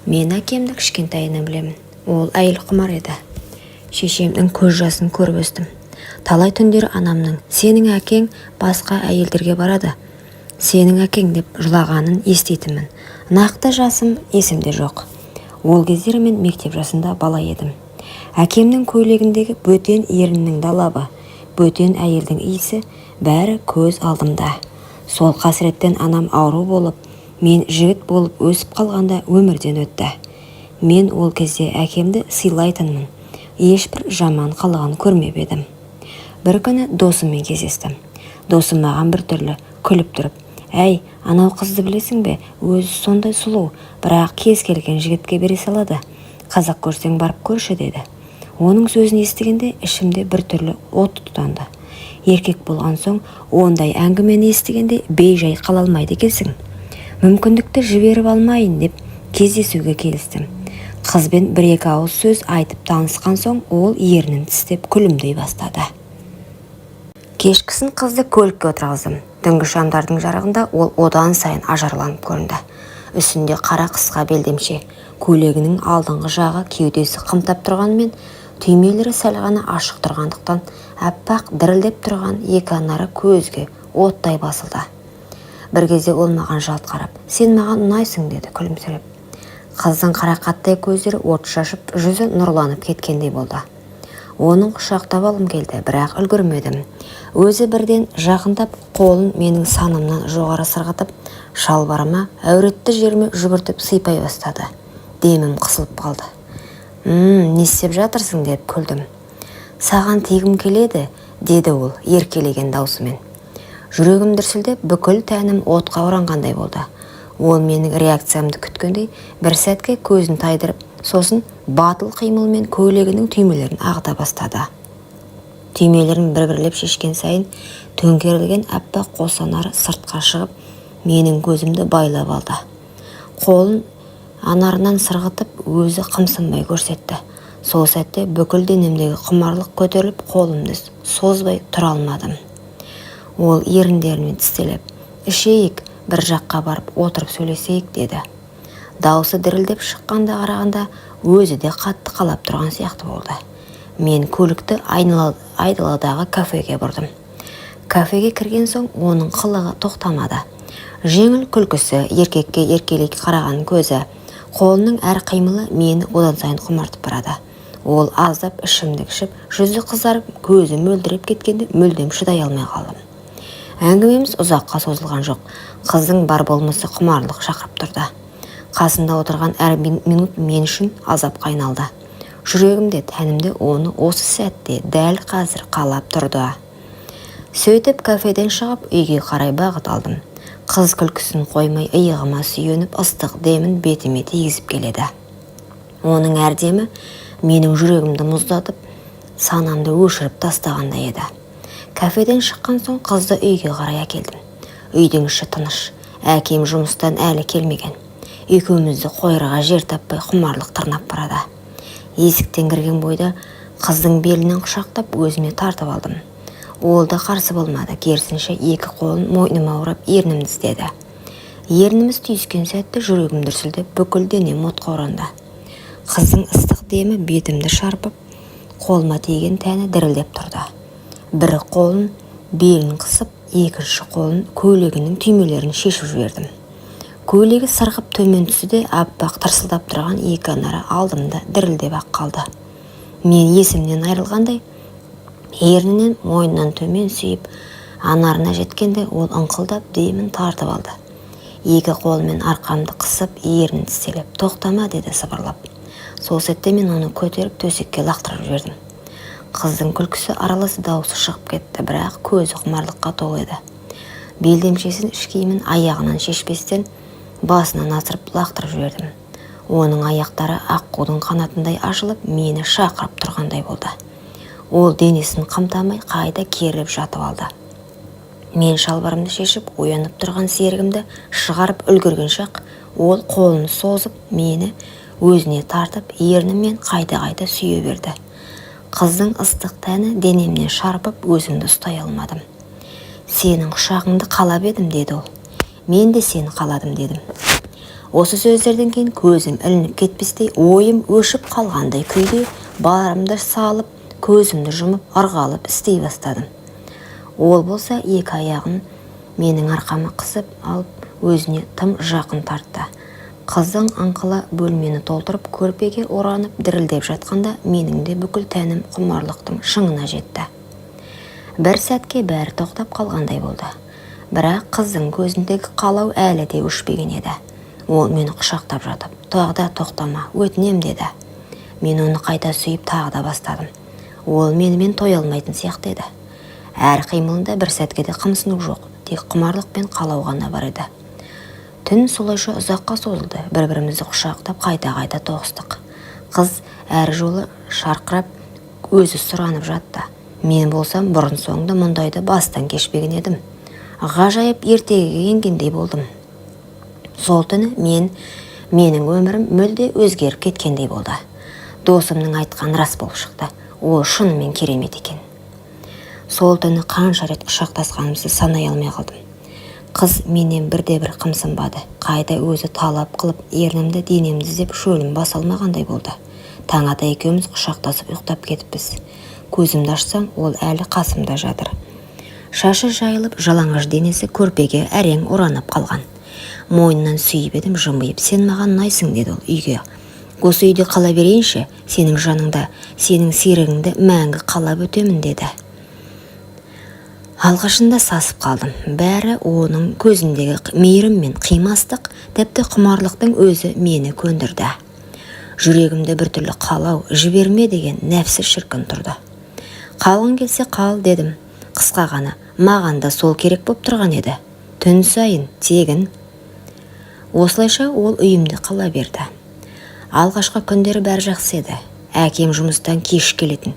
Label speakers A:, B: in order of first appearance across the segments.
A: Мен әкемді кішкентайынан білемін. Ол әйел құмар еді. Шешемнің көз жасын көріп өстім. Талай түндері анамның "Сенің әкең басқа әйелдерге барады. Сенің әкең" деп жылағанын еститінмін. Нақты жасым есімде жоқ. Ол кездері мен мектеп жасында бала едім. Әкемнің көйлегіндегі бөтен еріннің далабы, бөтен әйелдің иісі бәрі көз алдымда. Сол қасіреттен анам ауру болып, мен жігіт болып өсіп қалғанда өмірден өтті. Мен ол кезде әкемді сыйлайтынмын. Ешбір жаман қылығын көрмеп едім. Бір күні досыммен кездестім. Досым маған біртүрлі күліп тұрып: "Әй, анау қызды білесің бе? Өзі сондай сұлу, бірақ кез келген жігітке бере салады. Қазақ көрсең барып көрші" деді. Оның сөзін естігенде ішімде біртүрлі от тұтанды. Еркек болған соң ондай әңгімені естігенде бей-жай қала алмайды екенсің. Мүмкіндікті жіберіп алмайын деп кездесуге келістім. Қызбен бір-екі ауыз сөз айтып танысқан соң ол ернін тістеп күлімдей бастады. Кешкісін қызды көлікке отырғыздым. Түнгі шамдардың жарығында ол одан сайын ажарланып көрінді. Үстінде қара қысқа белдемше, көйлегінің алдыңғы жағы кеудесі қымтап тұрғанымен, түймелері сәл ғана ашық тұрғандықтан әппақ дірілдеп тұрған екі анары көзге оттай басылды. Бір кезде ол маған жалт қарап: "Сен маған ұнайсың" деді күлімсіреп. Қыздың қарақаттай көздері от шашып, жүзі нұрланып кеткендей болды. Оның құшақтап алғым келді, бірақ үлгермедім. Өзі бірден жақындап, қолын менің санымнан жоғары сырғытып, шалбарыма, әуретті жеріме жүгіртіп сыйпай бастады. Демім қысылып қалды. Не істеп жатырсың" деп күлдім. "Саған тигім келеді" деді ол еркелеген даусымен. Жүрегім дүрсілдеп, бүкіл тәнім отқа оранғандай болды. Ол менің реакциямды күткендей бір сәтке көзін тайдырып, сосын батыл қимылмен көйлегінің түймелерін ағыта бастады. Түймелерін бір-бірлеп шешкен сайын төңкерілген әппақ қосанары сыртқа шығып, менің көзімді байлап алды. Қолын анарынан сырғытып, өзі қымсынбай көрсетті. Сол сәтте бүкіл денемдегі құмарлық көтеріліп, қолымды созбай тұра алмадым. Ол еріндерімен тістелеп: "Ішейік, бір жаққа барып отырып сөйлесейік" деді. Даусы дірілдеп шыққанда қарағанда өзі де қатты қалап тұрған сияқты болды. Мен көлікті айдаладағы кафеге бұрдым. Кафеге кірген соң оның қылығы тоқтамады. Жеңіл күлкісі, еркекке еркелей қараған көзі, қолының әр қимылы мені одан сайын құмартып барады. Ол аздап ішімдік ішіп, жүзі қызарып, көзі мөлдіреп кеткенде мүлдем шыдай алмай қалдым. Әңгімеміз ұзаққа созылған жоқ. Қыздың бар болмысы құмарлық шақырып тұрды. Қасында отырған әр минут мен үшін азапқа айналды. Жүрегімде, тәнімде оны осы сәтте дәл қазір қалап тұрды. Сөйтіп кафеден шығып үйге қарай бағыт алдым. Қыз күлкісін қоймай иығыма сүйеніп, ыстық демін бетіме тигізіп келеді. Оның әр демі менің жүрегімді мұздатып, санамды өшіріп тастағандай еді. Кафеден шыққан соң қызды үйге қарай әкелдім. Үйдің іші тыныш. Әкем жұмыстан әлі келмеген. Екеумізді қойырға жер таппай құмарлық тырнап барады. Есіктен кірген бойда қыздың белінен құшақтап өзіме тартып алдым. Ол да қарсы болмады. Керісінше екі қолын мойныма орап ернімді іздеді. Ерніміз түйіскен сәтте жүрегім дүрсілдеп, бүкіл денем отқа оранды. Қыздың ыстық демі бетімді шарпып, қолыма тиген тәні дірілдеп тұрды. Бір қолын белін қысып, екінші қолын көйлегінің түймелерін шешіп жібердім. Көйлегі сырғып төмен түсті де, аппақ тырсылдап тұрған екі анары алдымда дірілдеп ақ қалды. Мен есімнен айрылғандай, ернінен мойнынан төмен сүйіп, анарына жеткенде ол ыңқылдап демін тартып алды. Екі қолымен арқамды қысып, ернін тістелеп: "Тоқтама" деді сыбырлап. Сол сәтте мен оны көтеріп төсекке лақтырып жібердім. Қыздың күлкісі аралас даусы шығып кетті, бірақ көзі құмарлыққа толы еді. Белдемшесін іш киімін аяғынан шешпестен басынан асырып лақтырып жібердім. Оның аяқтары аққудың қанатындай ашылып, мені шақырып тұрғандай болды. Ол денесін қымтамай қайда керіліп жатып алды. Мен шалбарымды шешіп, оянып тұрған серігімді шығарып үлгерген шақ, ол қолын созып, мені өзіне тартып, ернімен қайта-қайта сүйе берді. Қыздың ыстық тәні денемнен шарпып, өзімді ұстай алмадым. "Сенің құшағыңды қалап едім" деді ол. "Мен де сені қаладым" дедім. Осы сөздерден кейін көзім ілініп кетпестей, ойым өшіп қалғандай күйде барымды салып, көзімді жұмып ырғалып істей бастадым. Ол болса екі аяғын менің арқама қысып алып өзіне тым жақын тартты. Қыздың аңқыла бөлмені толтырып көрпеге оранып дірілдеп жатқанда менің де бүкіл тәнім құмарлықтың шыңына жетті. Бір сәтке бәрі тоқтап қалғандай болды. Бірақ қыздың көзіндегі қалау әлі де өшпеген еді. Ол мені құшақтап жатып, тағы да тоқтама, өтінем деді. Мен оны қайта сүйіп тағы да бастадым. Ол менімен тоя алмайтын сияқты еді. Әр қимылында бір сәтке де қымсыну жоқ, тек құмарлық пен қалау ғана бар еді. Түн солайша ұзаққа созылды, бір-бірімізді құшақтап қайта-қайта тоғыстық. Қыз әр жолы шарқырап, өзі сұранып жатты. Мен болсам бұрын соңды мұндайды бастан кешпеген едім. Ғажайып ертегіге енгендей болдым. Сол түні менің өмірім мүлде өзгеріп кеткендей болды. Досымның айтқан рас болып шықты. Ол шынымен керемет екен. Сол түні қанша рет құшақтасқанымызды санай алмай қалдым. Қыз менен бірде-бір қымсынбады. Қайта өзі талап қылып, ернімді денемді іздеп шөлім баса алмағандай болды. Таң ата екеуміз құшақтасып ұйықтап кетіппіз. Көзімді ашсам, ол әлі қасымда жатыр. Шашы жайылып, жалаңаш денесі көрпеге әрең оранып қалған. Мойнынан сүйіп едім, жымиып, сен маған ұнайсың деді ол үйге. Осы үйде қала берейінші, сенің жаныңда, сенің серігіңді мәңгі қалап өтемін деді. Алғашында сасып қалдым. Бәрі оның көзіндегі мейірім мен қимастық, тіпті құмарлықтың өзі мені көндірді. Жүрегімде біртүрлі қалау, жіберме деген нәпсі шіркін тұрды. Қалғың келсе қал дедім. Қысқа ғана, маған да сол керек боп тұрған еді. Түн сайын, тегін. Осылайша ол үйімде қала берді. Алғашқы күндері бәрі жақсы еді. Әкем жұмыстан кеш келетін.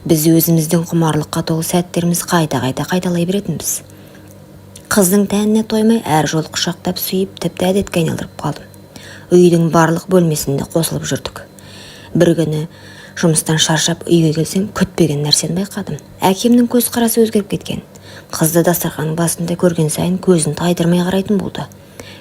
A: Біз өзіміздің құмарлыққа толы сәттеріміз қайта-қайта қайталай беретінбіз. Қыздың тәніне тоймай әр жол құшақтап сүйіп, тіпті әдетке айналдырып қалдым. Үйдің барлық бөлмесінде қосылып жүрдік. Бір күні жұмыстан шаршап үйге келсем, күтпеген нәрсені байқадым. Әкемнің көзқарасы өзгеріп кеткен. Қызды дастарханның басында көрген сайын көзін тайдырмай қарайтын болды.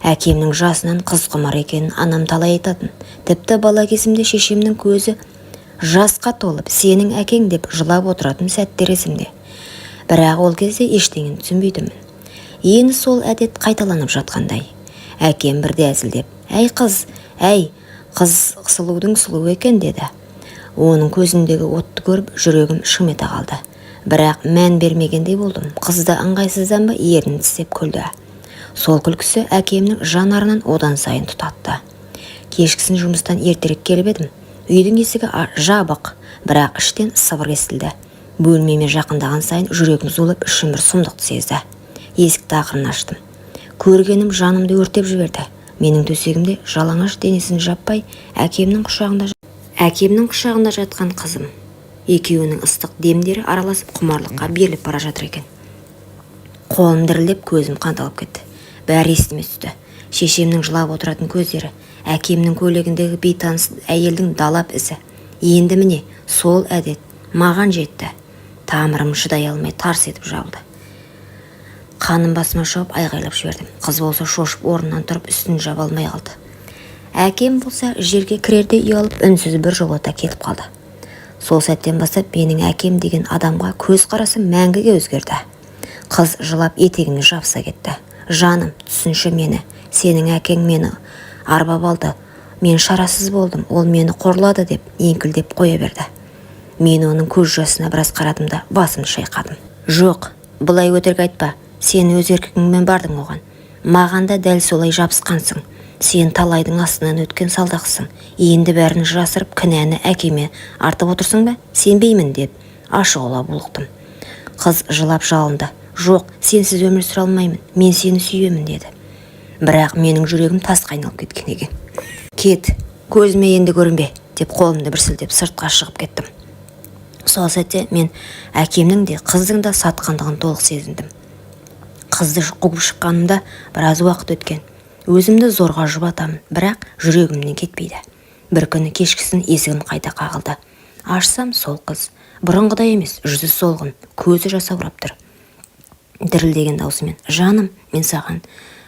A: Әкемнің жасынан қыз құмар екенін анам талай айтатын. Тіпті бала кезімде шешемнің көзі жасқа толып, сенің әкең деп жылап отыратын сәттер есімде. Бірақ ол кезде ештеңені түсінбейтінмін. Енді сол әдет қайталанып жатқандай. Әкем бірде әзілдеп, әй қыз сұлудың сұлу екен деді. Оның көзіндегі отты көріп, жүрегім шым ете қалды. Бірақ мән бермегендей болдым. Қызды ыңғайсыздан ба ернін тістеп күлді. Сол күлкісі әкемнің жанарынан одан сайын тұтатты. Кешкісін жұмыстан ертерек келіп едім. Үйдің есігі жабық, бірақ іштен сыбыр естілді. Бөлмеме жақындаған сайын жүрегім зулап, ішім бір сұмдықты сезді. Есікті ақырын аштым. Көргенім жанымды өртеп жіберді. Менің төсегімде жалаңаш денесін жаппай, әкемнің құшағында жатқан қызым. Екеуінің ыстық демдері араласып құмарлыққа беріліп бара жатыр екен. Қолым дірілдеп, көзім қанталып кетті. Бәрі естіме түсті. Шешемнің жылап отыратын көздері, әкемнің көйлегіндегі бейтаныс әйелдің далап ізі. Енді міне, сол әдет маған жетті. Тамырым шыдай алмай тарс етіп жабылды. Қаным басыма шауып айғайлап жібердім. Қыз болса шошып орнынан тұрып үстін жаба алмай қалды. Әкем болса жерге кірерде ұялып үнсіз бір жолата кетіп қалды. Сол сәттен бастап менің әкем деген адамға көз қарасы мәңгіге өзгерді. Қыз жылап етегіме жабыса кетті. Жаным, түсінші мені, сенің әкең мені арбап алды. Мен шарасыз болдым, ол мені қорлады деп еңкілдеп қоя берді. Мен оның көз жасына біраз қарадым да басымды шайқадым. Жоқ, бұлай өтірік айтпа. Сен өз еркіңмен бардың оған. Маған да дәл солай жабысқансың. Сен талайдың астынан өткен салдақсың. Енді бәрін жасырып кінәні әкеме артып отырсың ба? Сенбеймін деп ашығыла булықтым. Қыз жылап жалынды. Жоқ, сенсіз өмір сүре алмаймын. Мен сені сүйемін деді. Бірақ менің жүрегім тасқа айналып кеткен екен. Кет, көзіме енді көрінбе деп қолымды бір сілтеп сыртқа шығып кеттім. Сол сәтте мен әкемнің де қыздың да сатқандығын толық сезіндім. Қызды қуып шыққанымда біраз уақыт өткен. Өзімді зорға жұбатамын, бірақ жүрегімнен кетпейді. Бір күні кешкісін есігім қайта қағылды. Ашсам сол қыз. Бұрынғыдай емес, жүзі солғын, көзі жасаурап тұр. Дірілдеген даусымен, жаным, мен саған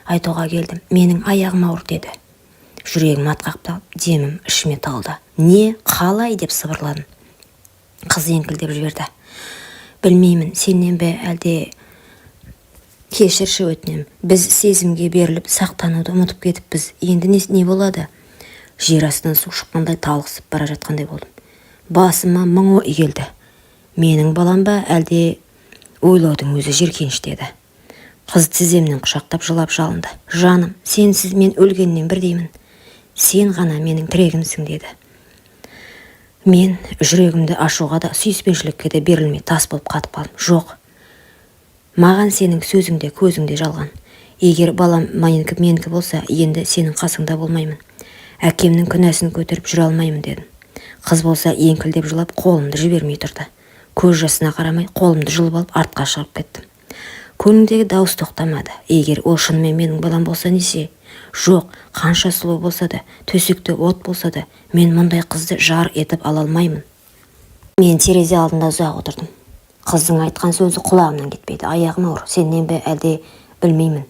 A: айтуға келдім, менің аяғым ауыр деді. Жүрегім атқақтап, демім ішіме тығылды. Не, қалай деп сыбырладым. Қыз еңкілдеп жіберді. Білмеймін, сенен бе әлде... Кешірші өтінем, біз сезімге беріліп сақтануды ұмытып кетіппіз. Енді не болады? Жер астынан су шыққандай талықсып бара жатқандай болдым. Басыма мың ой келді. Менің балам ба әлде... Ойлаудың өзі жеркенішті еді. Қыз тіземнен құшақтап жылап жалынды. Жаным, сенсіз мен өлгеннен бірдеймін. Сен ғана менің тірегімсің деді. Мен жүрегімді ашуға да, сүйіспеншілікке де берілмей тас болып қатып қалдым. Жоқ, маған сенің сөзіңде, көзіңде жалған. Егер балам менікі болса, енді сенің қасыңда болмаймын. Әкемнің күнәсін көтеріп жүре алмаймын дедім. Қыз болса еңкілдеп жылап қолымды жібермей тұрды. Көз жасына қарамай қолымды жұлып алып артқа шығып кеттім. Көңілдегі дауыс тоқтамады. Егер ол шынымен менің балам болса несе? Жоқ, қанша сұлу болса да, төсекте от болса да, мен мұндай қызды жар етіп ала алмаймын. Мен терезе алдында ұзақ отырдым. Қыздың айтқан сөзі құлағымнан кетпейді. Аяғым ауыр, сенен бе әлде білмеймін.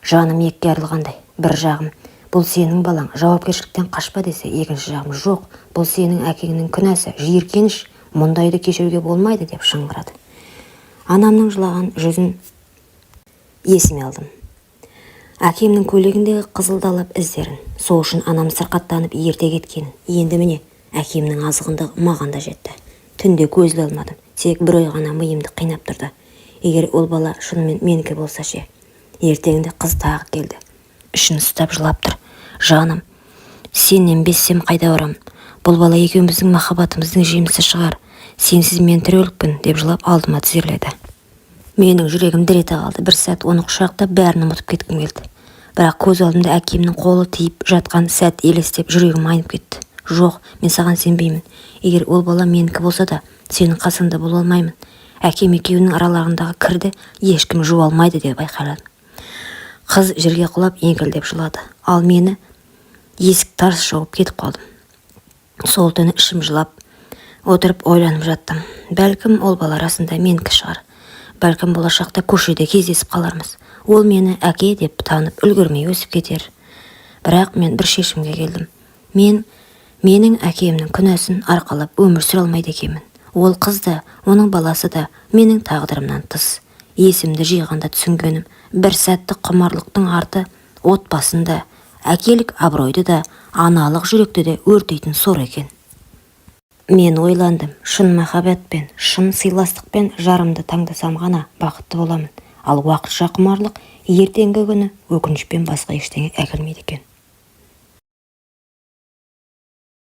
A: Жаным екіге арылғандай. Бір жағым, бұл сенің балаң, жауапкершіліктен қашпа десе, екінші жағым, жоқ, бұл сенің әкеңнің күнәсі, жиіркеніш, мұндайды кешіруге болмайды деп шыңғырады. Анамның жылаған жүзін есіме алдым. Әкемнің көйлегіндегі қызылдалап іздерін, сол үшін анам сырқаттанып ерте кеткенін. Енді міне, әкемнің азғындығы маған да жетті. Түнде көз іле алмадым, тек бір ой ғана миымды қинап тұрды. Егер ол бала шынымен менікі болса ше. Ертеңінде қыз тағы келді. Ішін ұстап жылап тұр. Жаным, сенен безсем қайда барамын? Бұл бала екеуміздің махаббатымыздың жемісі шығар. Сенсіз мен тірелікпін деп жылап алдыма тізерледі. Менің жүрегім дір ете қалды. Бір сәт оны құшақтап бәрін ұмытып кеткім келді. Бірақ көз алдымда әкемнің қолы тиіп жатқан сәт елестеп жүрегім айнып кетті. Жоқ, мен саған сенбеймін. Егер ол бала менікі болса да, сенің қасыңда бола алмаймын. Әкем екеуінің араларындағы кірді ешкім жуа алмайды деп байқадым. Қыз жерге құлап еңкілдеп жылады. Ал мені есік тарс жауып кетіп қалдым. Сол түні ішім жылап отырып ойланып жаттым. Бәлкім ол бала арасында менікі шығар. Бәлкім болашақта көшеде кездесіп қалармыз. Ол мені әке деп танып үлгермей өсіп кетер. Бірақ мен бір шешімге келдім. Менің әкемнің күнәсін арқалап өмір сүре алмайды екенмін. Ол қыз да, оның баласы да менің тағдырымнан тыс. Есімді жиғанда түсінгенім, бір сәтті құмарлықтың арты отбасында, әкелік абыройды да, аналық жүректі де өртейтін сор екен. Мен ойландым, шын махаббатпен, шын сыйластықпен жарымды таңдасам ғана бақытты боламын. Ал уақытша құмарлық ертеңгі күні өкінішпен басқа ештеңе әкелмейді екен.